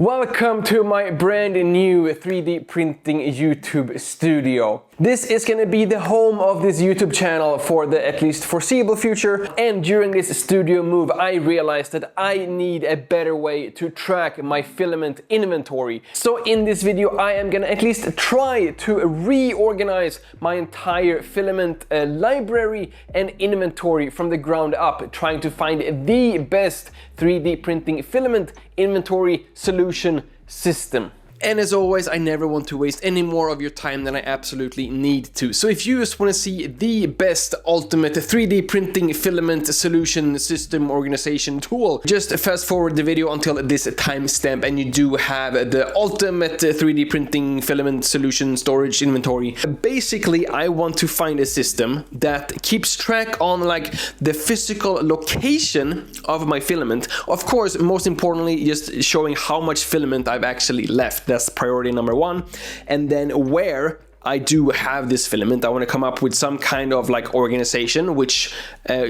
Welcome to my brand new 3D printing YouTube studio. This is going to be the home of this YouTube channel for the at least foreseeable future, and during this studio move I realized that I need a better way to track my filament inventory. So in this video I am going to at least try to reorganize my entire filament library and inventory from the ground up, trying to find the best 3D printing filament inventory solution system. And as always, I never want to waste any more of your time than I absolutely need to. So if you just want to see the best ultimate 3D printing filament solution system organization tool, just fast forward the video until this timestamp and you do have the ultimate 3D printing filament solution storage inventory. Basically, I want to find a system that keeps track on like the physical location of my filament. Of course, most importantly, just showing how much filament I've actually left. That's priority number one. And then where I do have this filament, I want to come up with some kind of like organization which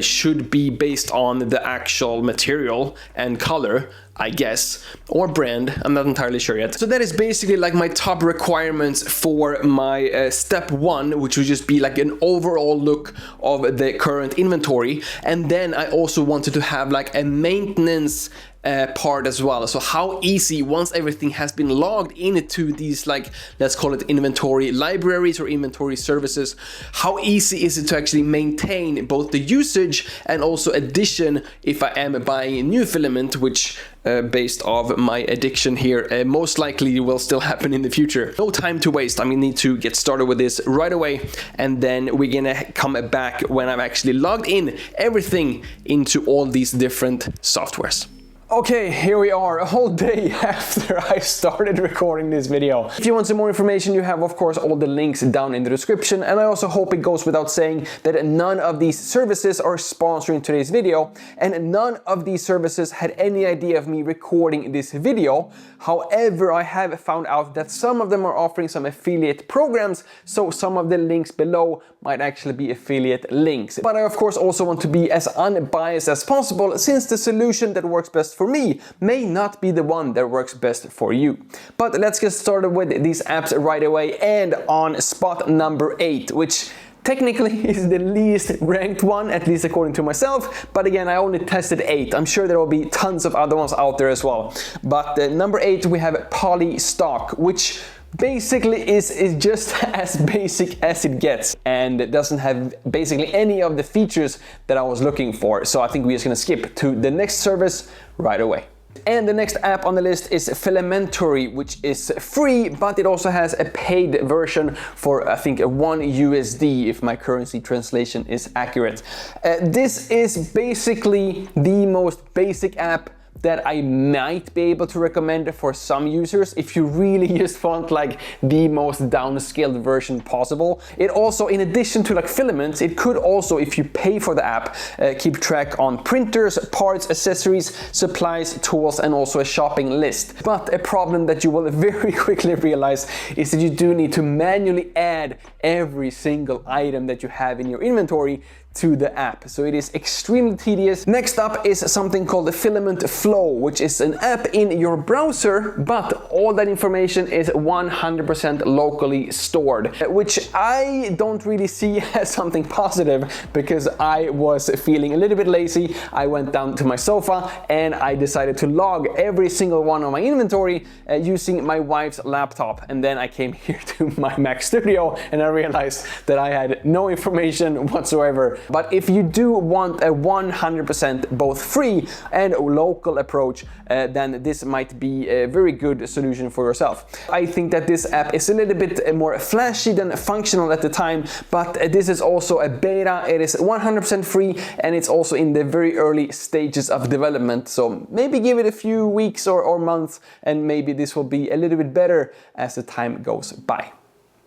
should be based on the actual material and color, I guess, or brand. I'm not entirely sure yet. So that is basically like my top requirements for my step one, which would just be like an overall look of the current inventory. And then I also wanted to have like a maintenance part as well. So how easy, once everything has been logged into these, like, let's call it inventory libraries or inventory services, how easy is it to actually maintain both the usage and also addition if I am buying a new filament, which based off my addiction here, most likely will still happen in the future. No time to waste. I'm gonna need to get started with this right away, and then we're gonna come back when I've actually logged in everything into all these different softwares. Okay, here we are, a whole day after I started recording this video. If you want some more information, you have of course all the links down in the description, and I also hope it goes without saying that none of these services are sponsoring today's video, and none of these services had any idea of me recording this video. However, I have found out that some of them are offering some affiliate programs, so some of the links below might actually be affiliate links. But I of course also want to be as unbiased as possible, since the solution that works best for me may not be the one that works best for you. But let's get started with these apps right away, and on spot number 8, which technically is the least ranked one, at least according to myself. But again, I only tested 8. I'm sure there will be tons of other ones out there as well. But number 8, we have Polystock, which basically is just as basic as it gets, and it doesn't have basically any of the features that I was looking for. So I think we're just gonna skip to the next service right away. And the next app on the list is Filament, which is free, but it also has a paid version for I think $1 USD, if my currency translation is accurate. This is basically the most basic app that I might be able to recommend for some users if you really just want like the most downscaled version possible. It also, in addition to like filaments, it could also, if you pay for the app, keep track on printers, parts, accessories, supplies, tools, and also a shopping list. But a problem that you will very quickly realize is that you do need to manually add every single item that you have in your inventory to the app, so it is extremely tedious. Next up is something called the Filament Flow, which is an app in your browser, but all that information is 100% locally stored, which I don't really see as something positive, because I was feeling a little bit lazy. I went down to my sofa and I decided to log every single one of my inventory using my wife's laptop, and then I came here to my Mac Studio and I realized that I had no information whatsoever. But if you do want a 100% both free and local approach, then this might be a very good solution for yourself. I think that this app is a little bit more flashy than functional at the time, but this is also a beta. It is 100% free, and it's also in the very early stages of development. So maybe give it a few weeks or months, and maybe this will be a little bit better as the time goes by.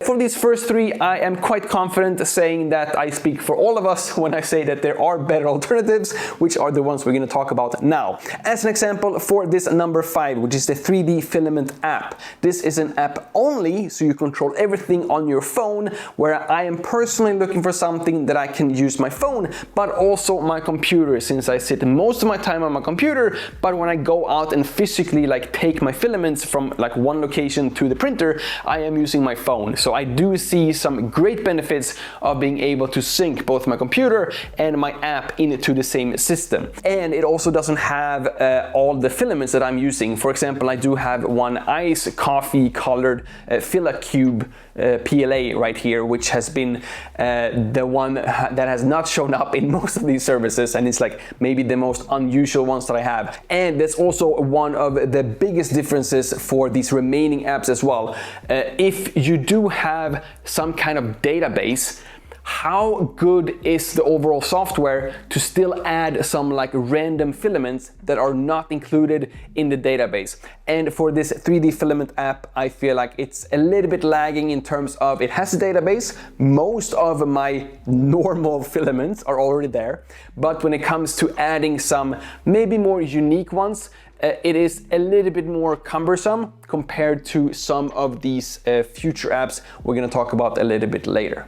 For these first three, I am quite confident saying that I speak for all of us when I say that there are better alternatives, which are the ones we're going to talk about now. As an example, for this number 5, which is the 3D Filament app. This is an app only, so you control everything on your phone, where I am personally looking for something that I can use my phone, but also my computer, since I sit most of my time on my computer, but when I go out and physically like take my filaments from like one location to the printer, I am using my phone. So I do see some great benefits of being able to sync both my computer and my app into the same system. And it also doesn't have all the filaments that I'm using. For example, I do have one ice coffee colored Filacube PLA right here, which has been the one that has not shown up in most of these services, and it's like maybe the most unusual ones that I have. And that's also one of the biggest differences for these remaining apps as well. If you do have some kind of database, how good is the overall software to still add some like random filaments that are not included in the database? And for this 3D Filament app, I feel like it's a little bit lagging in terms of it has a database. Most of my normal filaments are already there, but when it comes to adding some maybe more unique ones, it is a little bit more cumbersome compared to some of these future apps we're going to talk about a little bit later.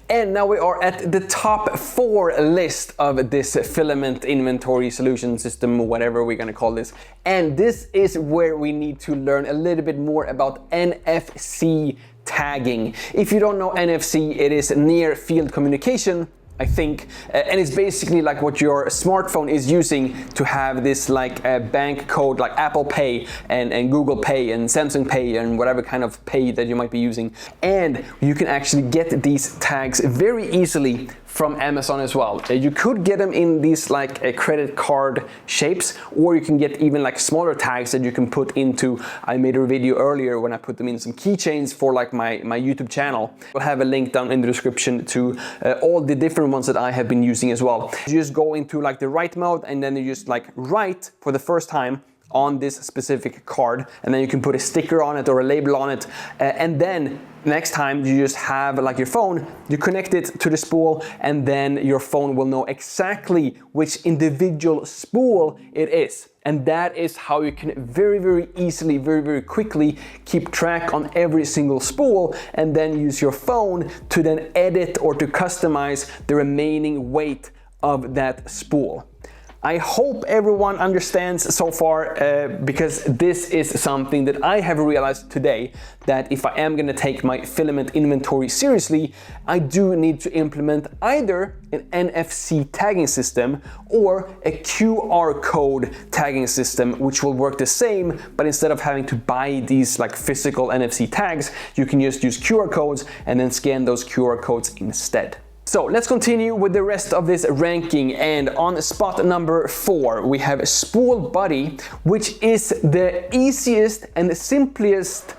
And now we are at the top 4 list of this filament inventory solution system, whatever we're going to call this. And this is where we need to learn a little bit more about NFC tagging. If you don't know NFC, it is near field communication, I think, and it's basically like what your smartphone is using to have this like bank code like Apple Pay and Google Pay and Samsung Pay and whatever kind of pay that you might be using. And you can actually get these tags very easily from Amazon as well. You could get them in these like credit card shapes, or you can get even like smaller tags that you can put into, I made a video earlier when I put them in some keychains for like my YouTube channel. I'll have a link down in the description to all the different ones that I have been using as well. You just go into like the write mode, and then you just like write for the first time on this specific card, and then you can put a sticker on it or a label on it, and then next time you just have like your phone, you connect it to the spool, and then your phone will know exactly which individual spool it is. And that is how you can very easily, very quickly keep track on every single spool, and then use your phone to then edit or to customize the remaining weight of that spool. I hope everyone understands so far, because this is something that I have realized today, that if I am going to take my filament inventory seriously, I do need to implement either an NFC tagging system or a QR code tagging system, which will work the same, but instead of having to buy these like physical NFC tags, you can just use QR codes and then scan those QR codes instead. So let's continue with the rest of this ranking, and on spot number 4 we have Spool Buddy, which is the easiest and the simplest,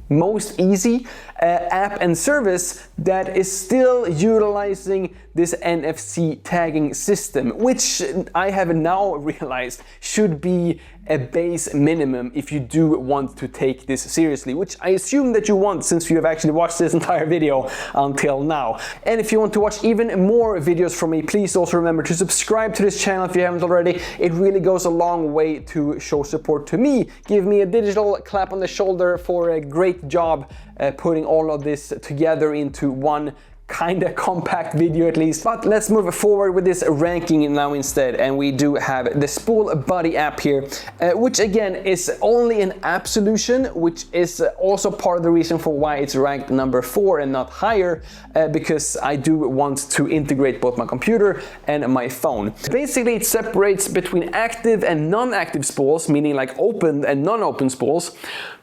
most easy app and service that is still utilizing this NFC tagging system, which I have now realized should be a base minimum if you do want to take this seriously, which I assume that you want since you have actually watched this entire video until now. And if you want to watch even more videos from me, please also remember to subscribe to this channel if you haven't already. It really goes a long way to show support to me. Give me a digital clap on the shoulder for a great job putting all of this together into one kind of compact video at least. But let's move forward with this ranking now instead, and we do have the Spool Buddy app here, which again is only an app solution, which is also part of the reason for why it's ranked number 4 and not higher, because I do want to integrate both my computer and my phone. Basically it separates between active and non-active spools, meaning like open and non-open spools,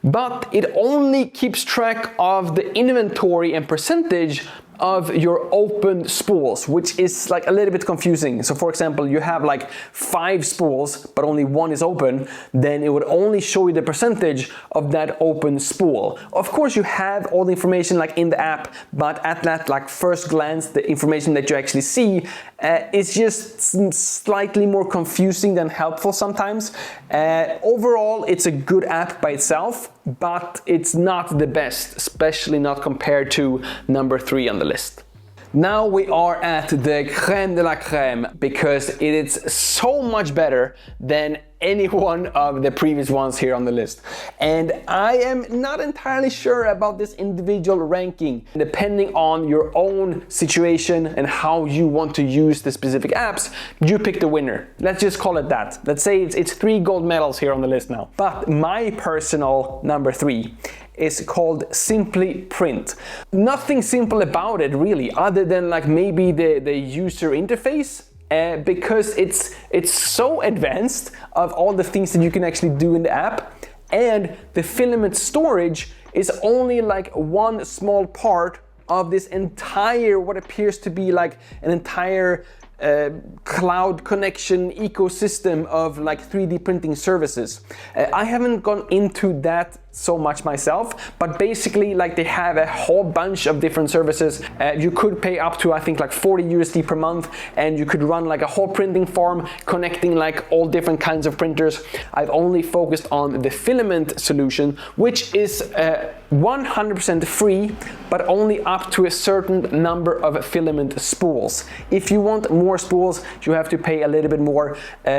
but it only keeps track of the inventory and percentage of your open spools, which is like a little bit confusing. So for example, you have like 5 spools but only 1 is open, then it would only show you the percentage of that open spool. Of course you have all the information like in the app, but at that like first glance, the information that you actually see is just slightly more confusing than helpful sometimes. Overall it's a good app by itself, but it's not the best, especially not compared to number 3 on the list. Now we are at the crème de la crème, because it is so much better than any one of the previous ones here on the list. And I am not entirely sure about this individual ranking. Depending on your own situation and how you want to use the specific apps, you pick the winner. Let's just call it that. Let's say it's 3 gold medals here on the list now. But my personal number 3 is called Simply Print. Nothing simple about it really, other than like maybe the user interface. Because it's so advanced of all the things that you can actually do in the app, and the filament storage is only like one small part of this entire, what appears to be like an entire cloud connection ecosystem of like 3D printing services. I haven't gone into that so much myself, but basically like they have a whole bunch of different services. You could pay up to I think like 40 USD per month, and you could run like a whole printing farm connecting like all different kinds of printers. I've only focused on the Filament solution, which is 100% free, but only up to a certain number of filament spools. If you want more spools, you have to pay a little bit more.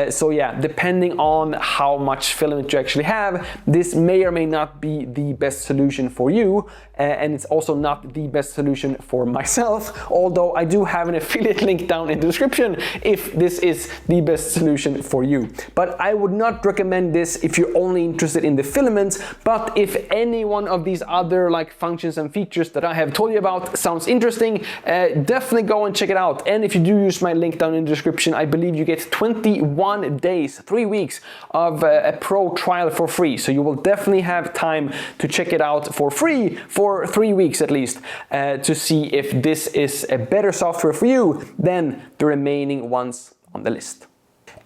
So yeah, depending on how much filament you actually have, this may or may not be the best solution for you, and it's also not the best solution for myself, although I do have an affiliate link down in the description if this is the best solution for you. But I would not recommend this if you're only interested in the filaments. But if any one of these other like functions and features that I have told you about sounds interesting, definitely go and check it out. And if you do use my link down in the description, I believe you get 21 days, 3 weeks of a pro trial for free. So you will definitely have time to check it out for free for 3 weeks at least, to see if this is a better software for you than the remaining ones on the list.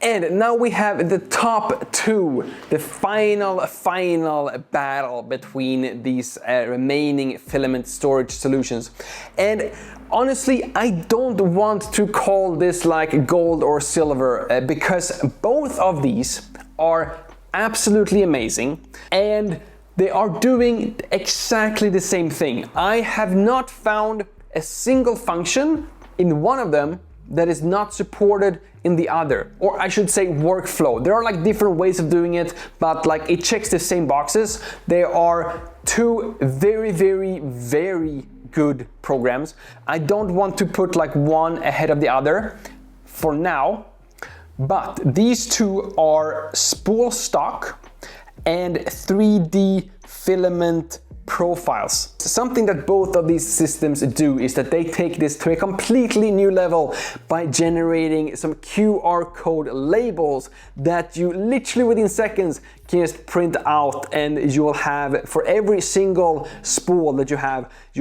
And now we have the top 2, the final battle between these remaining filament storage solutions. And honestly, I don't want to call this like gold or silver, because both of these are absolutely amazing, and they are doing exactly the same thing. I have not found a single function in one of them that is not supported in the other, or I should say workflow. There are like different ways of doing it, but like it checks the same boxes. There are 2 very good programs. I don't want to put like one ahead of the other for now, but these 2 are Spool Stock and 3D Filament profiles. Something that both of these systems do is that they take this to a completely new level by generating some QR code labels that you literally within seconds can just print out, and you will have for every single spool that you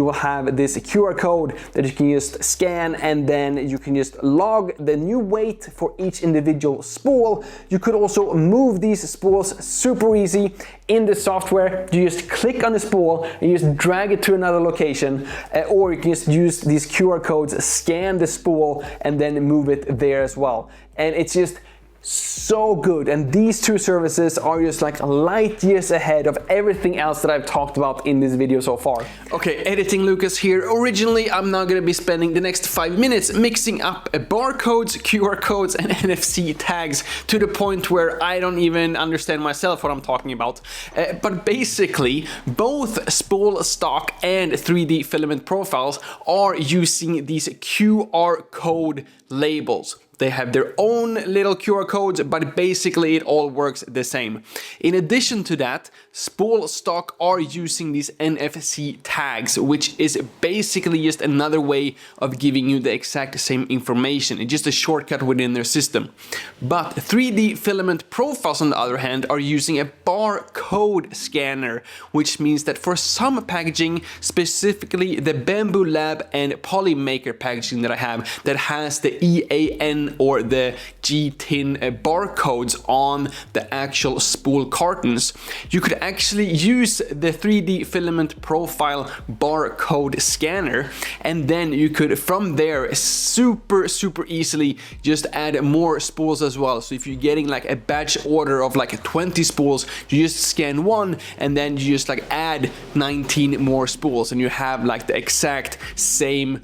will have this QR code that you can just scan, and then you can just log the new weight for each individual spool. You could also move these spools super easy in the software. You just click on the spool and you just drag it to another location, or you can just use these QR codes, scan the spool, and then move it there as well. And it's just so good, and these 2 services are just like light years ahead of everything else that I've talked about in this video so far. Okay, editing Lucas here. Originally, I'm now gonna be spending the next 5 minutes mixing up barcodes, QR codes, and NFC tags to the point where I don't even understand myself what I'm talking about. But basically, both Spool Stock and 3D Filament profiles are using these QR code labels. They have their own little QR codes, but basically it all works the same. In addition to that, Spool Stock are using these NFC tags, which is basically just another way of giving you the exact same information. It's just a shortcut within their system. But 3D Filament profiles, on the other hand, are using a barcode scanner, which means that for some packaging, specifically the Bamboo Lab and Polymaker packaging that I have, that has the EAN G10 or the G10 barcodes on the actual spool cartons, you could actually use the 3D filament profile barcode scanner, and then you could from there super easily just add more spools as well. So if you're getting like a batch order of like 20 spools, you just scan one and then you just like add 19 more spools, and you have like the exact same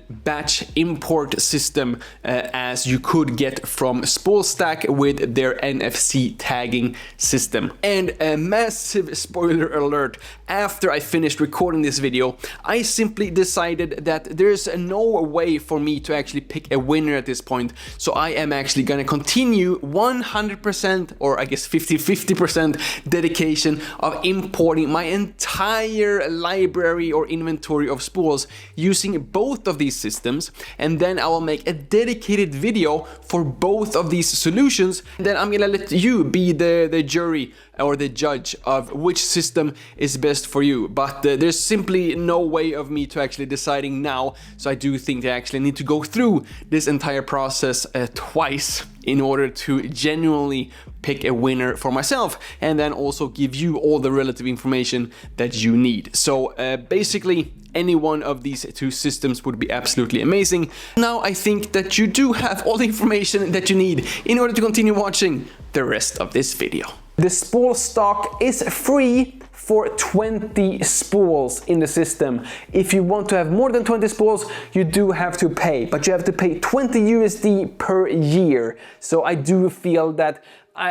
batch import system as you could get from SpoolStack with their NFC tagging system. And a massive spoiler alert, after I finished recording this video, I simply decided that there's no way for me to actually pick a winner at this point, so I am actually gonna continue 100%, or I guess 50% dedication of importing my entire library or inventory of spools using both of these systems, and then I will make a dedicated video for both of these solutions. Then I'm gonna let you be the jury or the judge of which system is best for you. But there's simply no way of me to actually deciding now, so I do think I actually need to go through this entire process twice in order to genuinely pick a winner for myself, and then also give you all the relative information that you need. So basically any one of these two systems would be absolutely amazing. Now I think that you do have all the information that you need in order to continue watching the rest of this video. The spool stock is free for 20 spools in the system. If you want to have more than 20 spools, you do have to pay, but you have to pay 20 USD per year. So I do feel that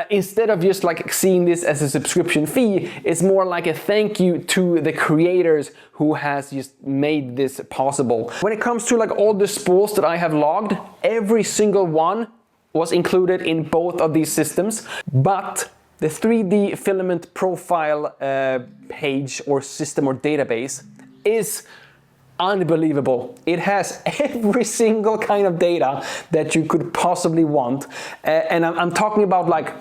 instead of just like seeing this as a subscription fee, it's more like a thank you to the creators who has just made this possible. When it comes to like all the spools that I have logged, every single one was included in both of these systems, but the 3D filament profile page or system or database is unbelievable. It has every single kind of data that you could possibly want, and I'm talking about like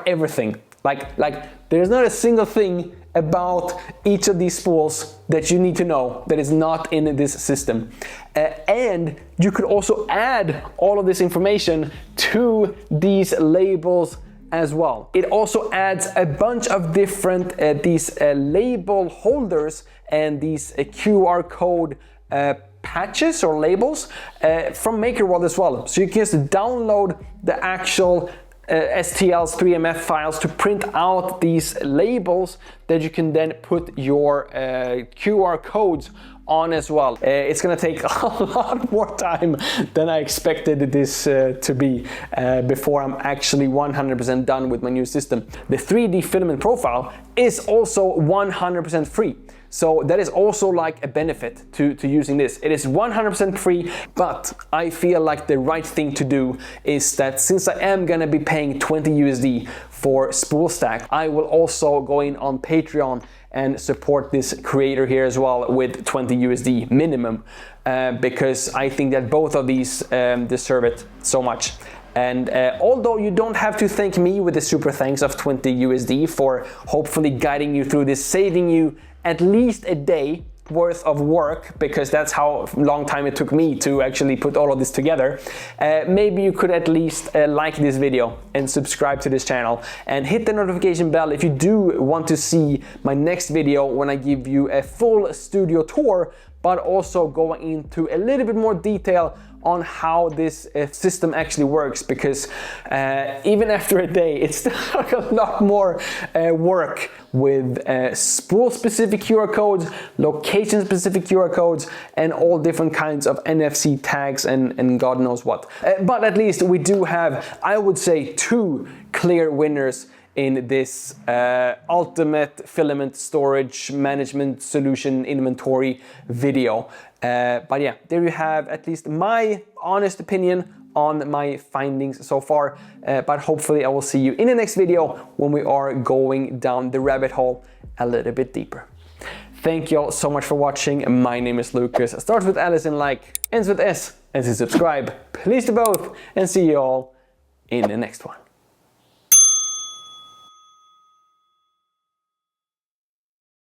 everything. Like there's not a single thing about each of these spools that you need to know that is not in this system. And you could also add all of this information to these labels as well. It also adds a bunch of different these label holders and these QR code patches or labels from MakerWorld as well. So you can just download the actual STLs, 3MF files to print out these labels that you can then put your QR codes on as well. It's gonna take a lot more time than I expected this to be before I'm actually 100% done with my new system. The 3D filament profile is also 100% free. So that is also like a benefit to using this. It is 100% free, but I feel like the right thing to do is that since I am gonna be paying 20 USD for SpoolStack, I will also go in on Patreon and support this creator here as well with 20 USD minimum, because I think that both of these deserve it so much. And although you don't have to thank me with the super thanks of 20 USD for hopefully guiding you through this, saving you at least a day worth of work, because that's how long time it took me to actually put all of this together, maybe you could at least like this video and subscribe to this channel and hit the notification bell if you do want to see my next video when I give you a full studio tour, but also going into a little bit more detail on how this system actually works, because even after a day it's still like a lot more work with spool specific QR codes, location specific QR codes, and all different kinds of NFC tags and God knows what. But at least we do have, I would say, two clear winners in this ultimate filament storage management solution inventory video. But yeah, there you have at least my honest opinion on my findings so far. But hopefully I will see you in the next video when we are going down the rabbit hole a little bit deeper. Thank you all so much for watching. My name is Lucas. Starts with Alice and like, ends with S, and to subscribe, please do both, and see you all in the next one.